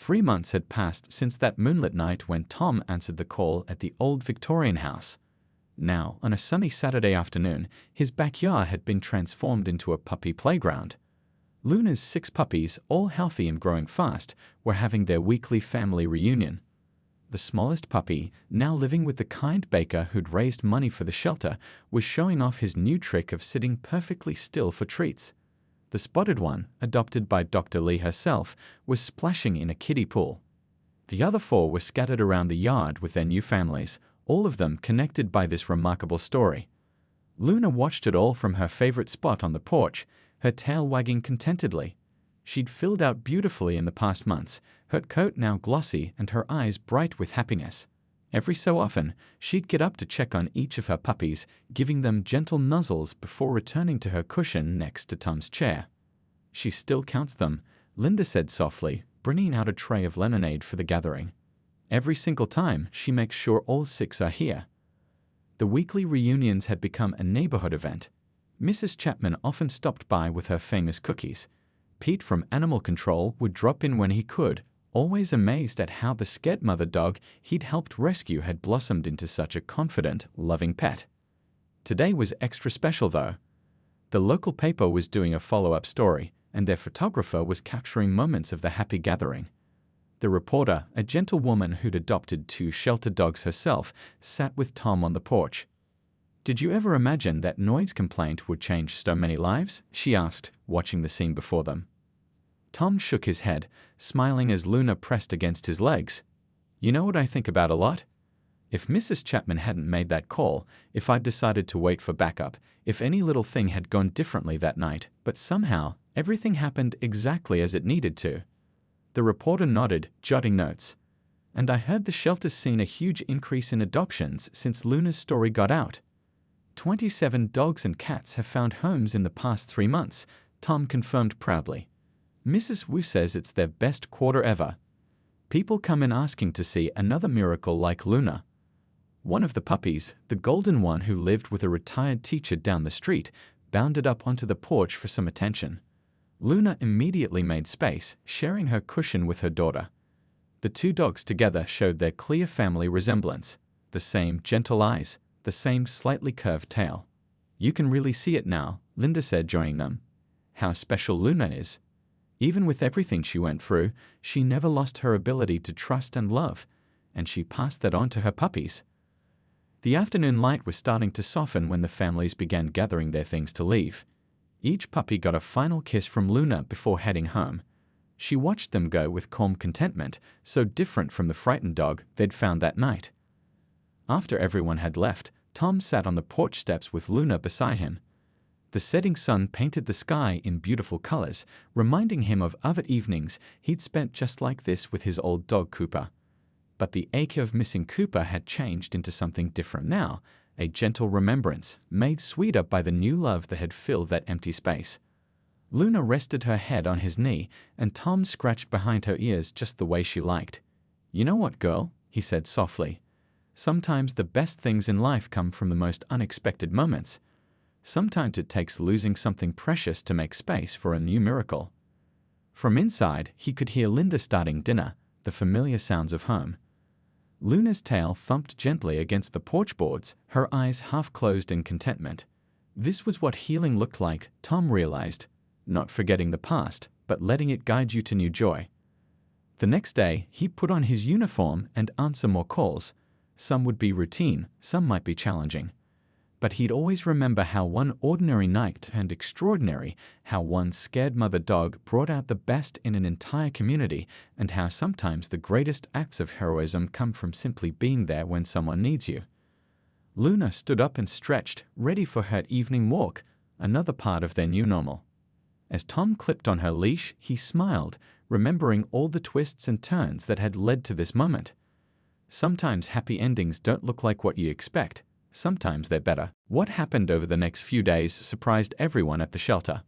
3 months had passed since that moonlit night when Tom answered the call at the old Victorian house. Now, on a sunny Saturday afternoon, his backyard had been transformed into a puppy playground. Luna's 6 puppies, all healthy and growing fast, were having their weekly family reunion. The smallest puppy, now living with the kind baker who'd raised money for the shelter, was showing off his new trick of sitting perfectly still for treats. The spotted one, adopted by Dr. Lee herself, was splashing in a kiddie pool. The other 4 were scattered around the yard with their new families, all of them connected by this remarkable story. Luna watched it all from her favorite spot on the porch, her tail wagging contentedly. She'd filled out beautifully in the past months, her coat now glossy and her eyes bright with happiness. Every so often, she'd get up to check on each of her puppies, giving them gentle nuzzles before returning to her cushion next to Tom's chair. "She still counts them," Linda said softly, bringing out a tray of lemonade for the gathering. "Every single time, she makes sure all 6 are here." The weekly reunions had become a neighborhood event. Mrs. Chapman often stopped by with her famous cookies. Pete from Animal Control would drop in when he could, always amazed at how the scared mother dog he'd helped rescue had blossomed into such a confident, loving pet. Today was extra special, though. The local paper was doing a follow-up story, and their photographer was capturing moments of the happy gathering. The reporter, a gentle woman who'd adopted 2 shelter dogs herself, sat with Tom on the porch. "Did you ever imagine that noise complaint would change so many lives?" she asked, watching the scene before them. Tom shook his head, smiling as Luna pressed against his legs. "You know what I think about a lot? If Mrs. Chapman hadn't made that call, if I'd decided to wait for backup, if any little thing had gone differently that night, but somehow everything happened exactly as it needed to." The reporter nodded, jotting notes. "And I heard the shelter's seen a huge increase in adoptions since Luna's story got out. 27 dogs and cats have found homes in the past 3 months, Tom confirmed proudly. Mrs. Wu says it's their best quarter ever. People come in asking to see another miracle like Luna. One of the puppies, the golden one who lived with a retired teacher down the street, bounded up onto the porch for some attention. Luna immediately made space, sharing her cushion with her daughter. The 2 dogs together showed their clear family resemblance, the same gentle eyes, the same slightly curved tail. "You can really see it now," Linda said, joining them. "How special Luna is. Even with everything she went through, she never lost her ability to trust and love, and she passed that on to her puppies." The afternoon light was starting to soften when the families began gathering their things to leave. Each puppy got a final kiss from Luna before heading home. She watched them go with calm contentment, so different from the frightened dog they'd found that night. After everyone had left, Tom sat on the porch steps with Luna beside him. The setting sun painted the sky in beautiful colors, reminding him of other evenings he'd spent just like this with his old dog Cooper. But the ache of missing Cooper had changed into something different now, a gentle remembrance, made sweeter by the new love that had filled that empty space. Luna rested her head on his knee, and Tom scratched behind her ears just the way she liked. "You know what, girl?" he said softly. "Sometimes the best things in life come from the most unexpected moments. Sometimes it takes losing something precious to make space for a new miracle." From inside, he could hear Linda starting dinner, the familiar sounds of home. Luna's tail thumped gently against the porch boards, her eyes half closed in contentment. This was what healing looked like, Tom realized. Not forgetting the past, but letting it guide you to new joy. The next day, he put on his uniform and answered more calls. Some would be routine, some might be challenging. But he'd always remember how one ordinary night turned extraordinary, how one scared mother dog brought out the best in an entire community, and how sometimes the greatest acts of heroism come from simply being there when someone needs you. Luna stood up and stretched, ready for her evening walk, another part of their new normal. As Tom clipped on her leash, he smiled, remembering all the twists and turns that had led to this moment. Sometimes happy endings don't look like what you expect. Sometimes they're better. What happened over the next few days surprised everyone at the shelter.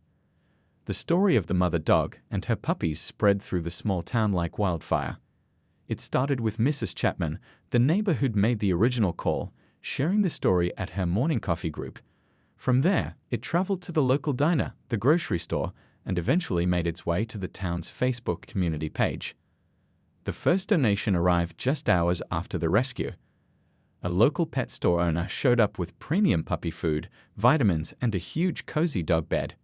The story of the mother dog and her puppies spread through the small town like wildfire. It started with Mrs. Chapman, the neighbor who'd made the original call, sharing the story at her morning coffee group. From there, it traveled to the local diner, the grocery store, and eventually made its way to the town's Facebook community page. The first donation arrived just hours after the rescue. A local pet store owner showed up with premium puppy food, vitamins, and a huge cozy dog bed.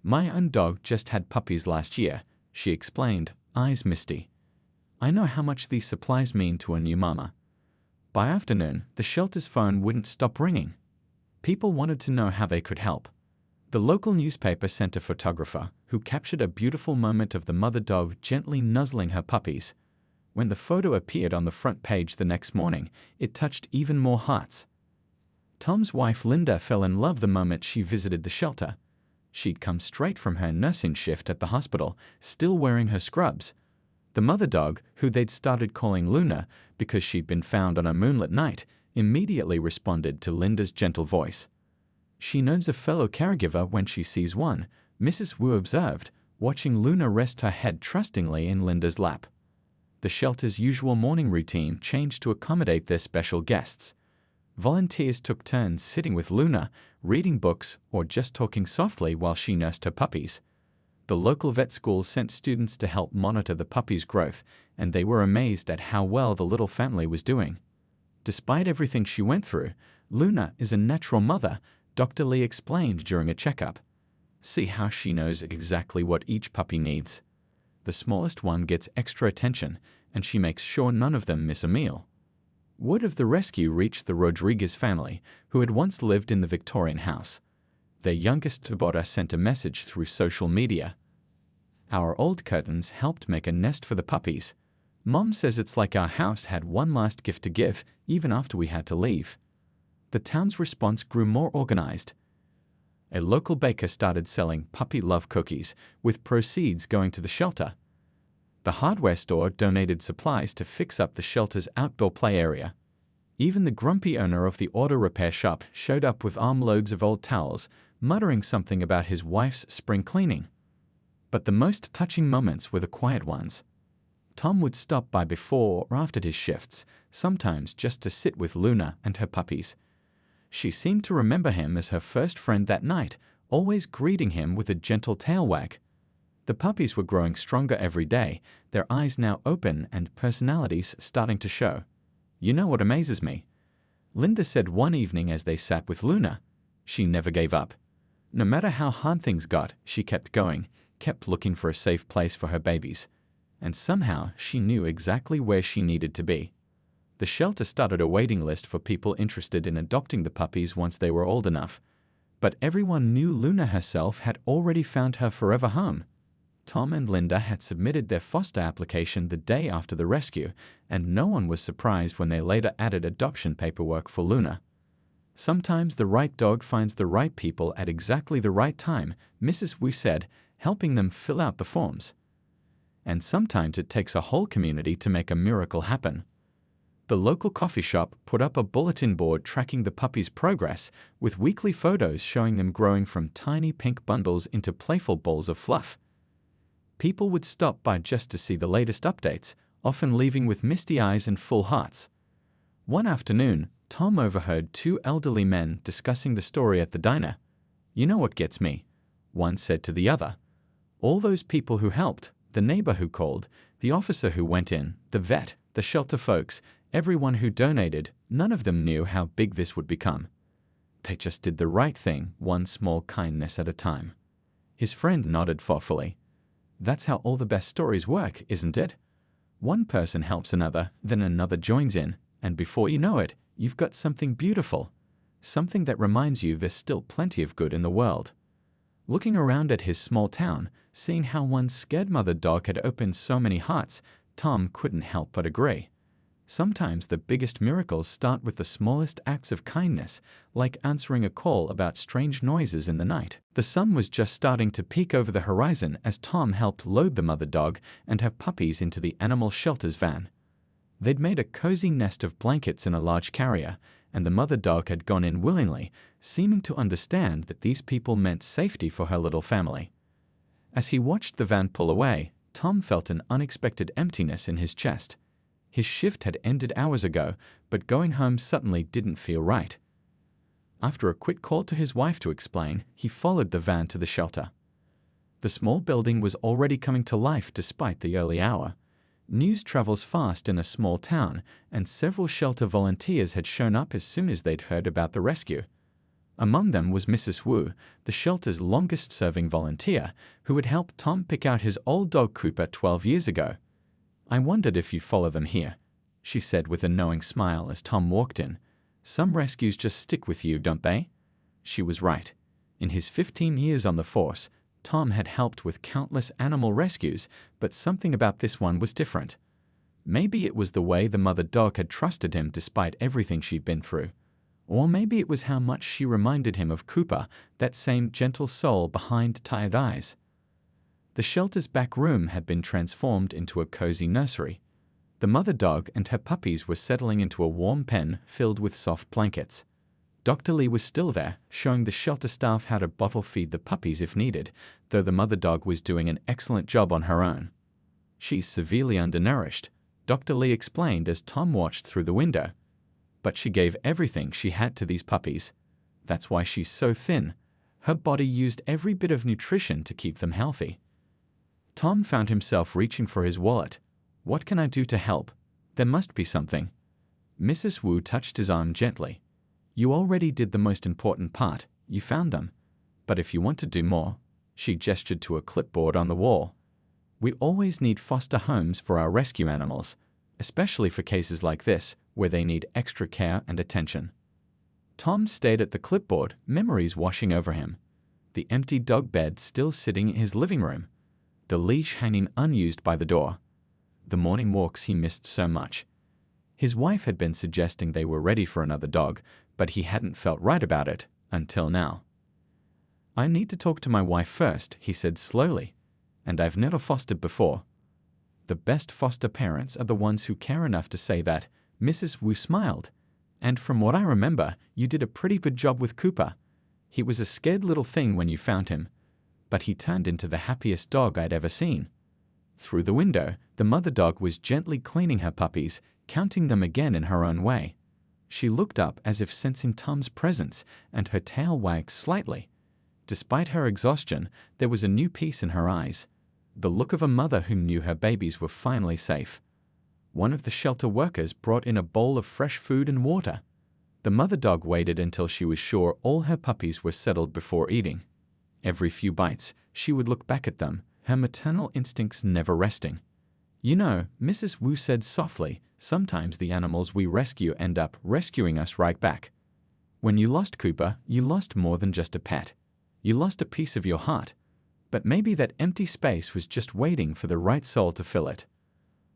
"My own dog just had puppies last year," she explained, eyes misty. "I know how much these supplies mean to a new mama." By afternoon, the shelter's phone wouldn't stop ringing. People wanted to know how they could help. The local newspaper sent a photographer who captured a beautiful moment of the mother dog gently nuzzling her puppies. When the photo appeared on the front page the next morning, it touched even more hearts. Tom's wife Linda fell in love the moment she visited the shelter. She'd come straight from her nursing shift at the hospital, still wearing her scrubs. The mother dog, who they'd started calling Luna because she'd been found on a moonlit night, immediately responded to Linda's gentle voice. "She knows a fellow caregiver when she sees one," Mrs. Wu observed, watching Luna rest her head trustingly in Linda's lap. The shelter's usual morning routine changed to accommodate their special guests. Volunteers took turns sitting with Luna, reading books, or just talking softly while she nursed her puppies. The local vet school sent students to help monitor the puppy's growth, and they were amazed at how well the little family was doing. Despite everything she went through, Luna is a natural mother, Dr. Lee explained during a checkup. "See how she knows exactly what each puppy needs. The smallest one gets extra attention, and she makes sure none of them miss a meal." Word of the rescue reached the Rodriguez family, who had once lived in the Victorian house. Their youngest Tabora sent a message through social media. "Our old curtains helped make a nest for the puppies. Mom says it's like our house had one last gift to give, even after we had to leave." The town's response grew more organized. A local baker started selling puppy love cookies, with proceeds going to the shelter. The hardware store donated supplies to fix up the shelter's outdoor play area. Even the grumpy owner of the auto repair shop showed up with armloads of old towels, muttering something about his wife's spring cleaning. But the most touching moments were the quiet ones. Tom would stop by before or after his shifts, sometimes just to sit with Luna and her puppies. She seemed to remember him as her first friend that night, always greeting him with a gentle tail wag. The puppies were growing stronger every day, their eyes now open and personalities starting to show. "You know what amazes me?" Linda said one evening as they sat with Luna. She never gave up. No matter how hard things got, she kept going, kept looking for a safe place for her babies. And somehow she knew exactly where she needed to be. The shelter started a waiting list for people interested in adopting the puppies once they were old enough. But everyone knew Luna herself had already found her forever home. Tom and Linda had submitted their foster application the day after the rescue, and no one was surprised when they later added adoption paperwork for Luna. "Sometimes the right dog finds the right people at exactly the right time," Mrs. Wu said, helping them fill out the forms. "And sometimes it takes a whole community to make a miracle happen." The local coffee shop put up a bulletin board tracking the puppy's progress, with weekly photos showing them growing from tiny pink bundles into playful balls of fluff. People would stop by just to see the latest updates, often leaving with misty eyes and full hearts. One afternoon, Tom overheard two elderly men discussing the story at the diner. "You know what gets me?" one said to the other. "All those people who helped, the neighbor who called, the officer who went in, the vet, the shelter folks, everyone who donated, none of them knew how big this would become. They just did the right thing, one small kindness at a time." His friend nodded thoughtfully. "That's how all the best stories work, isn't it? One person helps another, then another joins in, and before you know it, you've got something beautiful. Something that reminds you there's still plenty of good in the world." Looking around at his small town, seeing how one scared mother dog had opened so many hearts, Tom couldn't help but agree. Sometimes the biggest miracles start with the smallest acts of kindness, like answering a call about strange noises in the night. The sun was just starting to peek over the horizon as Tom helped load the mother dog and her puppies into the animal shelter's van. They'd made a cozy nest of blankets in a large carrier, and the mother dog had gone in willingly, seeming to understand that these people meant safety for her little family. As he watched the van pull away, Tom felt an unexpected emptiness in his chest. His shift had ended hours ago, but going home suddenly didn't feel right. After a quick call to his wife to explain, he followed the van to the shelter. The small building was already coming to life despite the early hour. News travels fast in a small town, and several shelter volunteers had shown up as soon as they'd heard about the rescue. Among them was Mrs. Wu, the shelter's longest-serving volunteer, who had helped Tom pick out his old dog Cooper 12 years ago. "I wondered if you follow them here," she said with a knowing smile as Tom walked in. "Some rescues just stick with you, don't they?" She was right. In his 15 years on the force, Tom had helped with countless animal rescues, but something about this one was different. Maybe it was the way the mother dog had trusted him despite everything she'd been through. Or maybe it was how much she reminded him of Cooper, that same gentle soul behind tired eyes. The shelter's back room had been transformed into a cozy nursery. The mother dog and her puppies were settling into a warm pen filled with soft blankets. Dr. Lee was still there, showing the shelter staff how to bottle feed the puppies if needed, though the mother dog was doing an excellent job on her own. "She's severely undernourished," Dr. Lee explained as Tom watched through the window. "But she gave everything she had to these puppies. That's why she's so thin. Her body used every bit of nutrition to keep them healthy." Tom found himself reaching for his wallet. "What can I do to help? There must be something." Mrs. Wu touched his arm gently. "You already did the most important part. You found them. But if you want to do more," she gestured to a clipboard on the wall, "we always need foster homes for our rescue animals, especially for cases like this, where they need extra care and attention." Tom stared at the clipboard, memories washing over him. The empty dog bed still sitting in his living room. The leash hanging unused by the door. The morning walks he missed so much. His wife had been suggesting they were ready for another dog, but he hadn't felt right about it, until now. "I need to talk to my wife first," he said slowly, "and I've never fostered before." "The best foster parents are the ones who care enough to say that." Mrs. Wu smiled. "And from what I remember, you did a pretty good job with Cooper. He was a scared little thing when you found him, but he turned into the happiest dog I'd ever seen." Through the window, the mother dog was gently cleaning her puppies, counting them again in her own way. She looked up as if sensing Tom's presence, and her tail wagged slightly. Despite her exhaustion, there was a new peace in her eyes, the look of a mother who knew her babies were finally safe. One of the shelter workers brought in a bowl of fresh food and water. The mother dog waited until she was sure all her puppies were settled before eating. Every few bites, she would look back at them, her maternal instincts never resting. "You know," Mrs. Wu said softly, "sometimes the animals we rescue end up rescuing us right back. When you lost Cooper, you lost more than just a pet. You lost a piece of your heart. But maybe that empty space was just waiting for the right soul to fill it."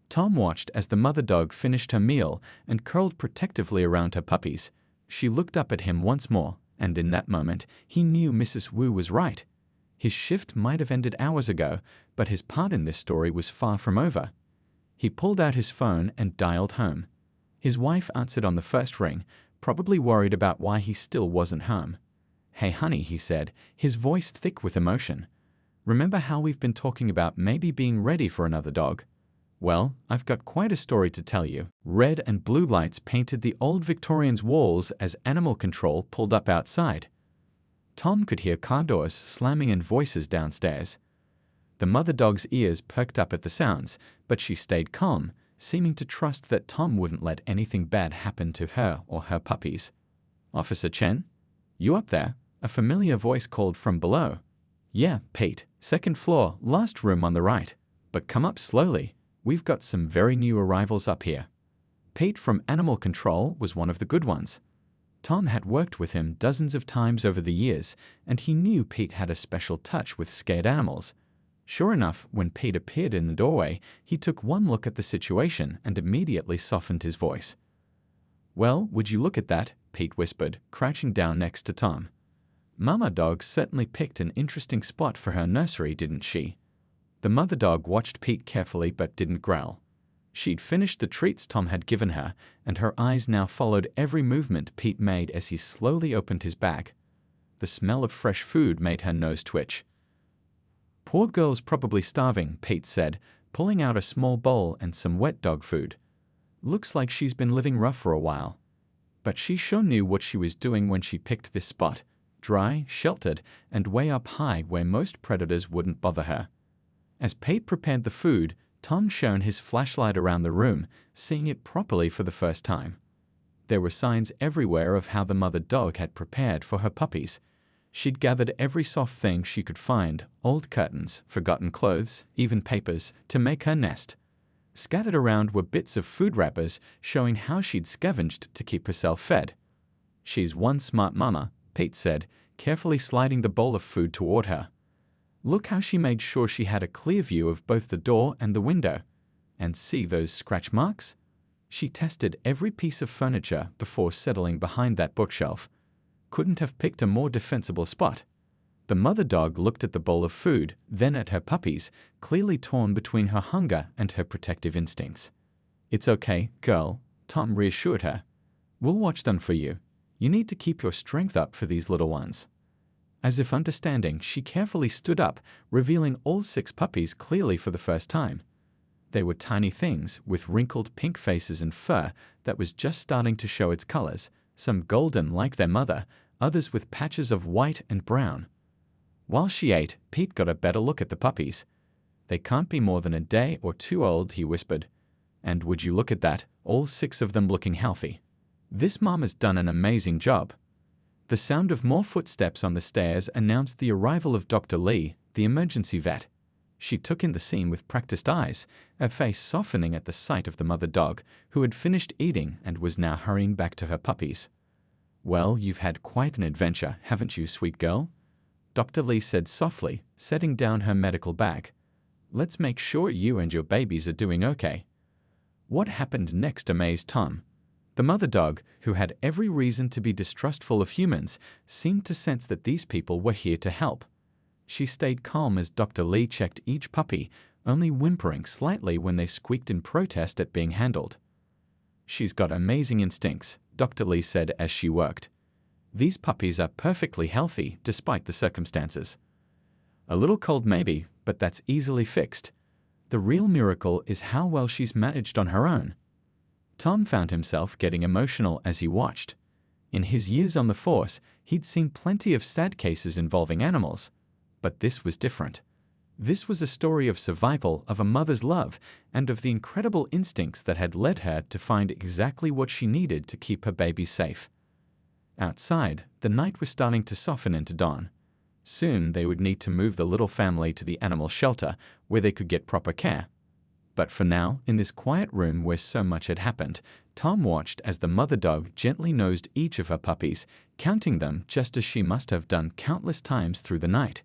Tom watched as the mother dog finished her meal and curled protectively around her puppies. She looked up at him once more, and in that moment, he knew Mrs. Wu was right. His shift might have ended hours ago, but his part in this story was far from over. He pulled out his phone and dialed home. His wife answered on the first ring, probably worried about why he still wasn't home. "Hey honey," he said, his voice thick with emotion. "Remember how we've been talking about maybe being ready for another dog? Well, I've got quite a story to tell you." Red and blue lights painted the old Victorian's walls as animal control pulled up outside. Tom could hear car doors slamming and voices downstairs. The mother dog's ears perked up at the sounds, but she stayed calm, seeming to trust that Tom wouldn't let anything bad happen to her or her puppies. "Officer Chen? You up there?" A familiar voice called from below. "Yeah, Pete. Second floor, last room on the right. But come up slowly. We've got some very new arrivals up here." Pete from Animal Control was one of the good ones. Tom had worked with him dozens of times over the years, and he knew Pete had a special touch with scared animals. Sure enough, when Pete appeared in the doorway, he took one look at the situation and immediately softened his voice. "Well, would you look at that?" Pete whispered, crouching down next to Tom. "Mama dog certainly picked an interesting spot for her nursery, didn't she?" The mother dog watched Pete carefully but didn't growl. She'd finished the treats Tom had given her, and her eyes now followed every movement Pete made as he slowly opened his bag. The smell of fresh food made her nose twitch. "Poor girl's probably starving," Pete said, pulling out a small bowl and some wet dog food. "Looks like she's been living rough for a while. But she sure knew what she was doing when she picked this spot, dry, sheltered, and way up high where most predators wouldn't bother her." As Pete prepared the food, Tom shone his flashlight around the room, seeing it properly for the first time. There were signs everywhere of how the mother dog had prepared for her puppies. She'd gathered every soft thing she could find, old curtains, forgotten clothes, even papers, to make her nest. Scattered around were bits of food wrappers showing how she'd scavenged to keep herself fed. "She's one smart mama," Pete said, carefully sliding the bowl of food toward her. "Look how she made sure she had a clear view of both the door and the window. And see those scratch marks?" She tested every piece of furniture before settling behind that bookshelf. Couldn't have picked a more defensible spot. The mother dog looked at the bowl of food, then at her puppies, clearly torn between her hunger and her protective instincts. "It's okay, girl," Tom reassured her. "We'll watch them for you. You need to keep your strength up for these little ones." As if understanding, she carefully stood up, revealing all 6 puppies clearly for the first time. They were tiny things with wrinkled pink faces and fur that was just starting to show its colors, some golden like their mother, others with patches of white and brown. While she ate, Pete got a better look at the puppies. "They can't be more than a day or 2 old," he whispered. "And would you look at that, all 6 of them looking healthy. This mama's done an amazing job." The sound of more footsteps on the stairs announced the arrival of Dr. Lee, the emergency vet. She took in the scene with practiced eyes, her face softening at the sight of the mother dog, who had finished eating and was now hurrying back to her puppies. "Well, you've had quite an adventure, haven't you, sweet girl?" Dr. Lee said softly, setting down her medical bag. "Let's make sure you and your babies are doing okay." What happened next amazed Tom. The mother dog, who had every reason to be distrustful of humans, seemed to sense that these people were here to help. She stayed calm as Dr. Lee checked each puppy, only whimpering slightly when they squeaked in protest at being handled. "She's got amazing instincts," Dr. Lee said as she worked. "These puppies are perfectly healthy despite the circumstances. A little cold maybe, but that's easily fixed. The real miracle is how well she's managed on her own." Tom found himself getting emotional as he watched. In his years on the force, he'd seen plenty of sad cases involving animals. But this was different. This was a story of survival, of a mother's love, and of the incredible instincts that had led her to find exactly what she needed to keep her babies safe. Outside, the night was starting to soften into dawn. Soon they would need to move the little family to the animal shelter, where they could get proper care. But for now, in this quiet room where so much had happened, Tom watched as the mother dog gently nosed each of her puppies, counting them just as she must have done countless times through the night.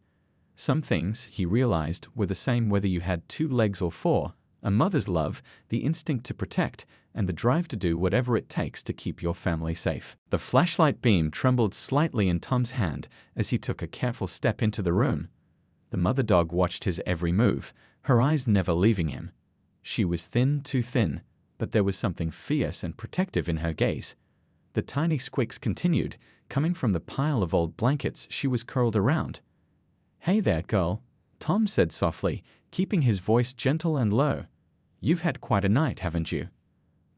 Some things, he realized, were the same whether you had 2 legs or 4, a mother's love, the instinct to protect, and the drive to do whatever it takes to keep your family safe. The flashlight beam trembled slightly in Tom's hand as he took a careful step into the room. The mother dog watched his every move, her eyes never leaving him. She was thin, too thin, but there was something fierce and protective in her gaze. The tiny squeaks continued, coming from the pile of old blankets she was curled around. "Hey there, girl," Tom said softly, keeping his voice gentle and low. "You've had quite a night, haven't you?"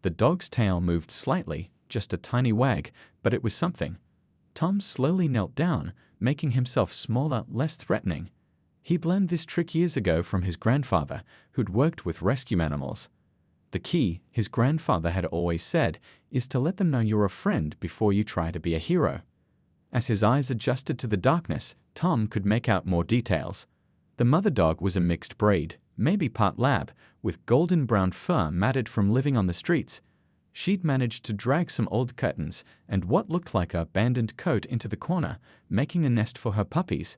The dog's tail moved slightly, just a tiny wag, but it was something. Tom slowly knelt down, making himself smaller, less threatening. He'd learned this trick years ago from his grandfather, who'd worked with rescue animals. The key, his grandfather had always said, is to let them know you're a friend before you try to be a hero. As his eyes adjusted to the darkness, Tom could make out more details. The mother dog was a mixed breed, maybe part lab, with golden brown fur matted from living on the streets. She'd managed to drag some old curtains and what looked like an abandoned coat into the corner, making a nest for her puppies.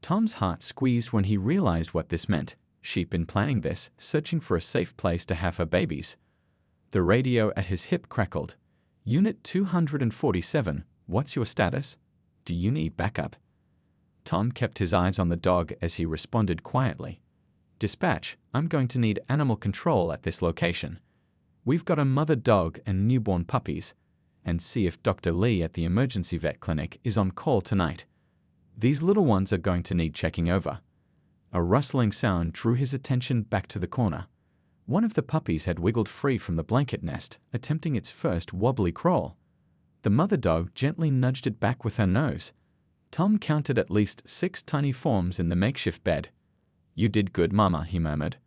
Tom's heart squeezed when he realized what this meant. She'd been planning this, searching for a safe place to have her babies. The radio at his hip crackled. "Unit 247, what's your status? Do you need backup?" Tom kept his eyes on the dog as he responded quietly. "Dispatch, I'm going to need animal control at this location. We've got a mother dog and newborn puppies. And see if Dr. Lee at the emergency vet clinic is on call tonight. These little ones are going to need checking over." A rustling sound drew his attention back to the corner. One of the puppies had wiggled free from the blanket nest, attempting its first wobbly crawl. The mother dog gently nudged it back with her nose. Tom counted at least 6 tiny forms in the makeshift bed. "You did good, Mama," he murmured.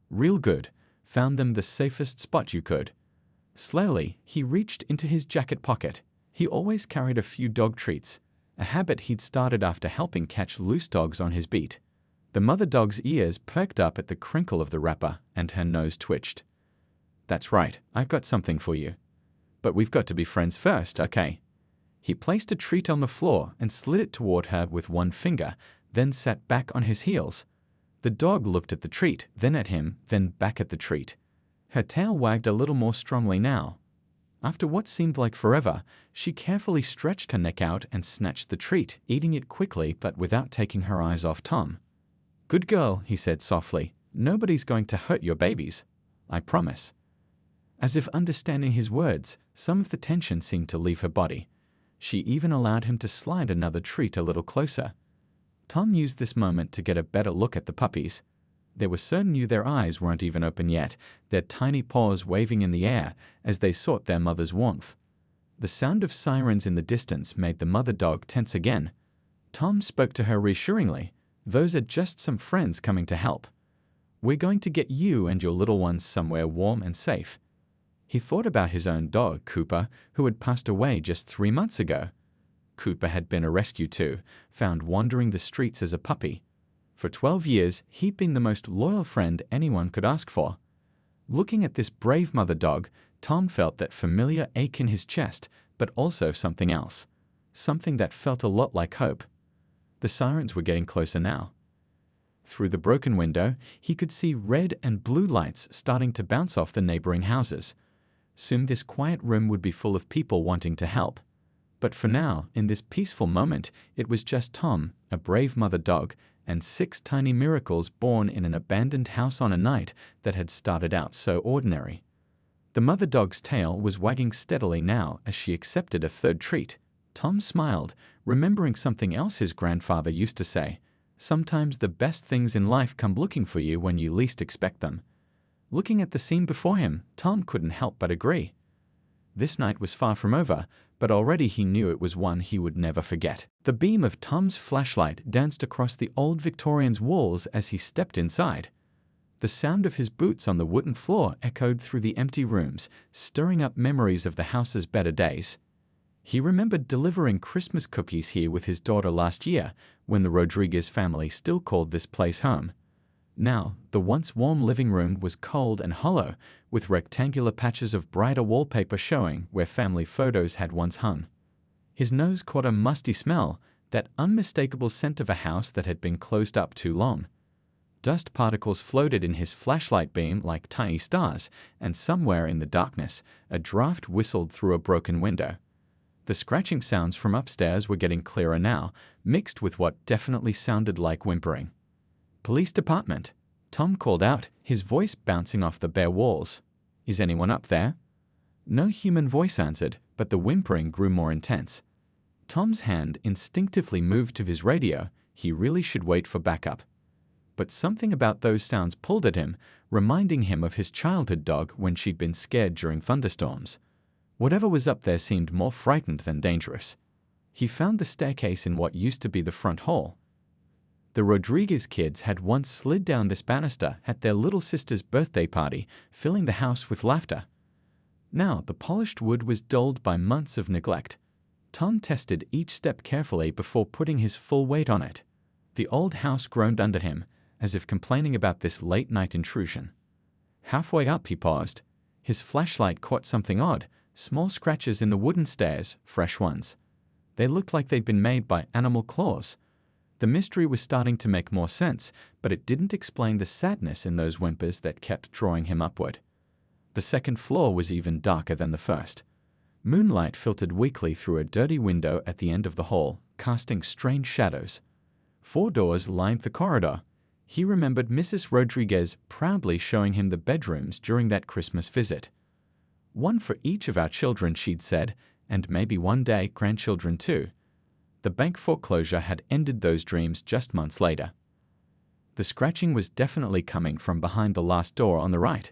Real good. Found them the safest spot you could. Slowly, he reached into his jacket pocket. He always carried a few dog treats, a habit he'd started after helping catch loose dogs on his beat. The mother dog's ears perked up at the crinkle of the wrapper, and her nose twitched. "That's right, I've got something for you. But we've got to be friends first, okay?" He placed a treat on the floor and slid it toward her with one finger, then sat back on his heels. The dog looked at the treat, then at him, then back at the treat. Her tail wagged a little more strongly now. After what seemed like forever, she carefully stretched her neck out and snatched the treat, eating it quickly but without taking her eyes off Tom. "Good girl," he said softly. "Nobody's going to hurt your babies. I promise." As if understanding his words, some of the tension seemed to leave her body. She even allowed him to slide another treat a little closer. Tom used this moment to get a better look at the puppies. They were so new their eyes weren't even open yet, their tiny paws waving in the air as they sought their mother's warmth. The sound of sirens in the distance made the mother dog tense again. Tom spoke to her reassuringly. "Those are just some friends coming to help. We're going to get you and your little ones somewhere warm and safe." He thought about his own dog, Cooper, who had passed away just 3 months ago. Cooper had been a rescue too, found wandering the streets as a puppy. For 12 years, he'd been the most loyal friend anyone could ask for. Looking at this brave mother dog, Tom felt that familiar ache in his chest, but also something else. Something that felt a lot like hope. The sirens were getting closer now. Through the broken window, he could see red and blue lights starting to bounce off the neighboring houses. Soon this quiet room would be full of people wanting to help. But for now, in this peaceful moment, it was just Tom, a brave mother dog, and 6 tiny miracles born in an abandoned house on a night that had started out so ordinary. The mother dog's tail was wagging steadily now as she accepted a third treat. Tom smiled, remembering something else his grandfather used to say. "Sometimes the best things in life come looking for you when you least expect them." Looking at the scene before him, Tom couldn't help but agree. This night was far from over, but already he knew it was one he would never forget. The beam of Tom's flashlight danced across the old Victorian's walls as he stepped inside. The sound of his boots on the wooden floor echoed through the empty rooms, stirring up memories of the house's better days. He remembered delivering Christmas cookies here with his daughter last year, when the Rodriguez family still called this place home. Now, the once warm living room was cold and hollow, with rectangular patches of brighter wallpaper showing where family photos had once hung. His nose caught a musty smell, that unmistakable scent of a house that had been closed up too long. Dust particles floated in his flashlight beam like tiny stars, and somewhere in the darkness, a draft whistled through a broken window. The scratching sounds from upstairs were getting clearer now, mixed with what definitely sounded like whimpering. "Police department," Tom called out, his voice bouncing off the bare walls. "Is anyone up there?" No human voice answered, but the whimpering grew more intense. Tom's hand instinctively moved to his radio. He really should wait for backup. But something about those sounds pulled at him, reminding him of his childhood dog when she'd been scared during thunderstorms. Whatever was up there seemed more frightened than dangerous. He found the staircase in what used to be the front hall. The Rodriguez kids had once slid down this banister at their little sister's birthday party, filling the house with laughter. Now the polished wood was dulled by months of neglect. Tom tested each step carefully before putting his full weight on it. The old house groaned under him, as if complaining about this late-night intrusion. Halfway up he paused. His flashlight caught something odd, small scratches in the wooden stairs, fresh ones. They looked like they'd been made by animal claws. The mystery was starting to make more sense, but it didn't explain the sadness in those whimpers that kept drawing him upward. The second floor was even darker than the first. Moonlight filtered weakly through a dirty window at the end of the hall, casting strange shadows. 4 doors lined the corridor. He remembered Mrs. Rodriguez proudly showing him the bedrooms during that Christmas visit. "One for each of our children," she'd said, "and maybe one day grandchildren too." The bank foreclosure had ended those dreams just months later. The scratching was definitely coming from behind the last door on the right.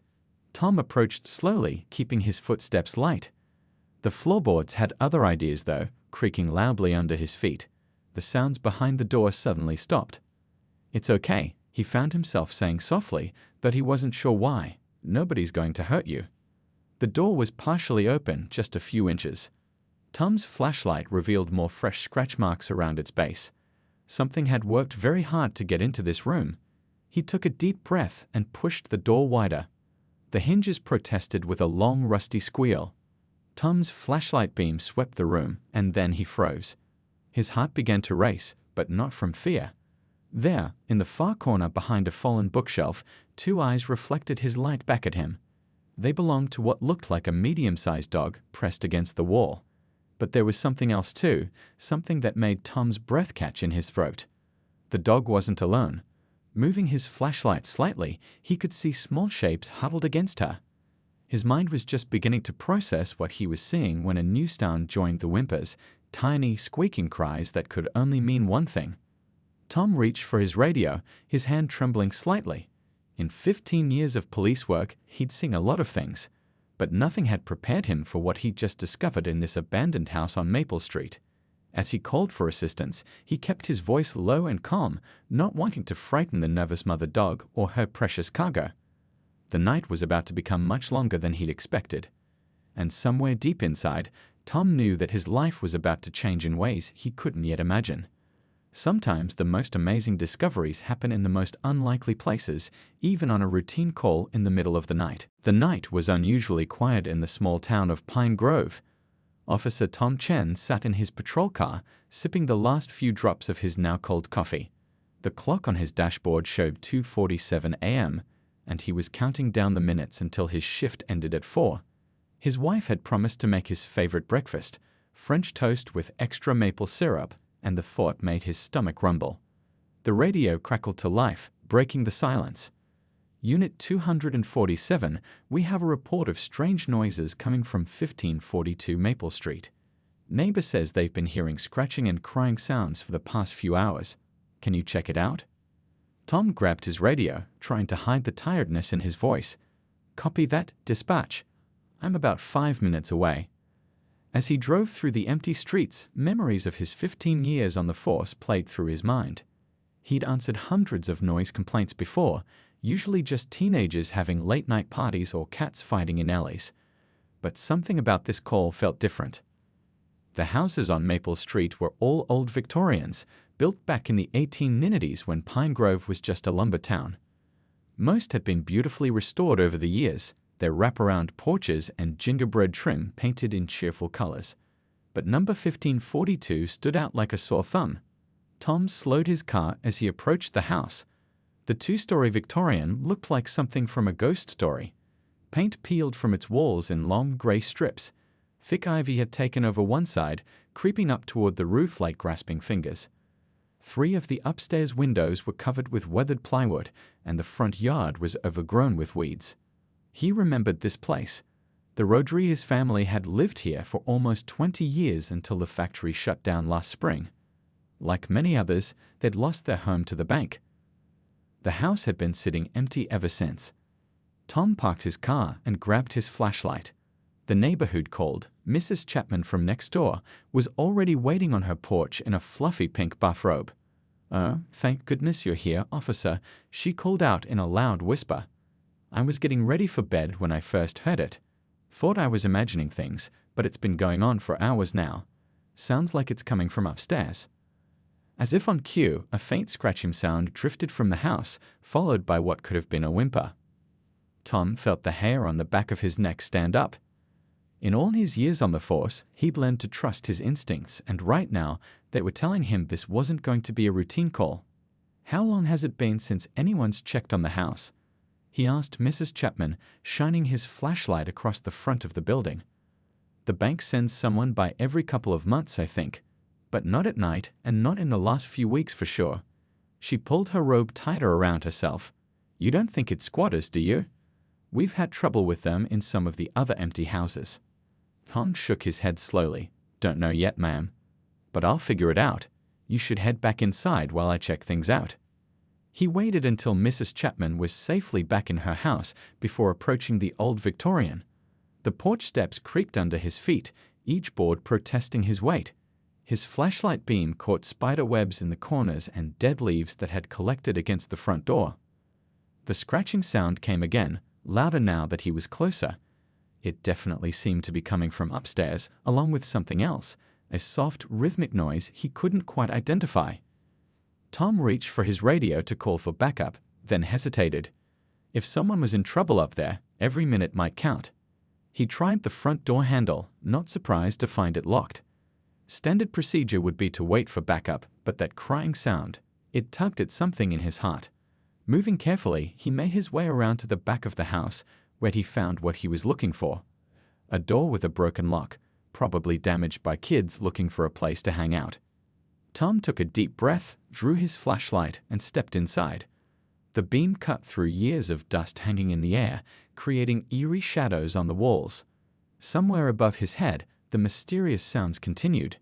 Tom approached slowly, keeping his footsteps light. The floorboards had other ideas though, creaking loudly under his feet. The sounds behind the door suddenly stopped. "It's okay," He found himself saying softly that he wasn't sure why. "Nobody's going to hurt you." The door was partially open, just a few inches. Tom's flashlight revealed more fresh scratch marks around its base. Something had worked very hard to get into this room. He took a deep breath and pushed the door wider. The hinges protested with a long, rusty squeal. Tom's flashlight beam swept the room, and then he froze. His heart began to race, but not from fear. There, in the far corner behind a fallen bookshelf, two eyes reflected his light back at him. They belonged to what looked like a medium-sized dog pressed against the wall. But there was something else too, something that made Tom's breath catch in his throat. The dog wasn't alone. Moving his flashlight slightly, he could see small shapes huddled against her. His mind was just beginning to process what he was seeing when a new sound joined the whimpers, tiny, squeaking cries that could only mean one thing. Tom reached for his radio, his hand trembling slightly. In 15 years of police work, he'd seen a lot of things, but nothing had prepared him for what he'd just discovered in this abandoned house on Maple Street. As he called for assistance, he kept his voice low and calm, not wanting to frighten the nervous mother dog or her precious cargo. The night was about to become much longer than he'd expected, and somewhere deep inside, Tom knew that his life was about to change in ways he couldn't yet imagine. Sometimes the most amazing discoveries happen in the most unlikely places, even on a routine call in the middle of the night. The night was unusually quiet in the small town of Pine Grove. Officer Tom Chen sat in his patrol car, sipping the last few drops of his now cold coffee. The clock on his dashboard showed 2:47 a.m., and he was counting down the minutes until his shift ended at 4. His wife had promised to make his favorite breakfast, French toast with extra maple syrup, and the thought made his stomach rumble. The radio crackled to life, breaking the silence. "Unit 247, we have a report of strange noises coming from 1542 Maple Street. Neighbor says they've been hearing scratching and crying sounds for the past few hours. Can you check it out?" Tom grabbed his radio, trying to hide the tiredness in his voice. "Copy that, dispatch. I'm about 5 minutes away." As he drove through the empty streets, memories of his 15 years on the force played through his mind. He'd answered hundreds of noise complaints before, usually just teenagers having late-night parties or cats fighting in alleys. But something about this call felt different. The houses on Maple Street were all old Victorians, built back in the 1890s when Pine Grove was just a lumber town. Most had been beautifully restored over the years, their wraparound porches and gingerbread trim painted in cheerful colors. But number 1542 stood out like a sore thumb. Tom slowed his car as he approached the house. The two-story Victorian looked like something from a ghost story. Paint peeled from its walls in long gray strips. Thick ivy had taken over one side, creeping up toward the roof like grasping fingers. 3 of the upstairs windows were covered with weathered plywood, and the front yard was overgrown with weeds. He remembered this place. The Rodriguez family had lived here for almost 20 years until the factory shut down last spring. Like many others, they'd lost their home to the bank. The house had been sitting empty ever since. Tom parked his car and grabbed his flashlight. The neighbor who'd called, Mrs. Chapman from next door, was already waiting on her porch in a fluffy pink bathrobe. "Oh, thank goodness you're here, officer," she called out in a loud whisper. "I was getting ready for bed when I first heard it. Thought I was imagining things, but it's been going on for hours now. Sounds like it's coming from upstairs." As if on cue, a faint scratching sound drifted from the house, followed by what could have been a whimper. Tom felt the hair on the back of his neck stand up. In all his years on the force, he'd learned to trust his instincts, and right now, they were telling him this wasn't going to be a routine call. "How long has it been since anyone's checked on the house?" he asked Mrs. Chapman, shining his flashlight across the front of the building. "The bank sends someone by every couple of months, I think. But not at night, and not in the last few weeks for sure." She pulled her robe tighter around herself. "You don't think it's squatters, do you? We've had trouble with them in some of the other empty houses." Tom shook his head slowly. "Don't know yet, ma'am. But I'll figure it out. You should head back inside while I check things out." He waited until Mrs. Chapman was safely back in her house before approaching the old Victorian. The porch steps creaked under his feet, each board protesting his weight. His flashlight beam caught spider webs in the corners and dead leaves that had collected against the front door. The scratching sound came again, louder now that he was closer. It definitely seemed to be coming from upstairs, along with something else, a soft, rhythmic noise he couldn't quite identify. Tom reached for his radio to call for backup, then hesitated. If someone was in trouble up there, every minute might count. He tried the front door handle, not surprised to find it locked. Standard procedure would be to wait for backup, but that crying sound, it tugged at something in his heart. Moving carefully, he made his way around to the back of the house, where he found what he was looking for. A door with a broken lock, probably damaged by kids looking for a place to hang out. Tom took a deep breath, drew his flashlight, and stepped inside. The beam cut through years of dust hanging in the air, creating eerie shadows on the walls. Somewhere above his head, the mysterious sounds continued.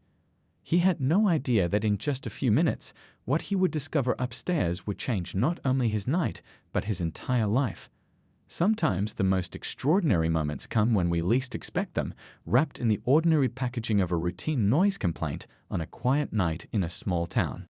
He had no idea that in just a few minutes, what he would discover upstairs would change not only his night, but his entire life. Sometimes the most extraordinary moments come when we least expect them, wrapped in the ordinary packaging of a routine noise complaint on a quiet night in a small town.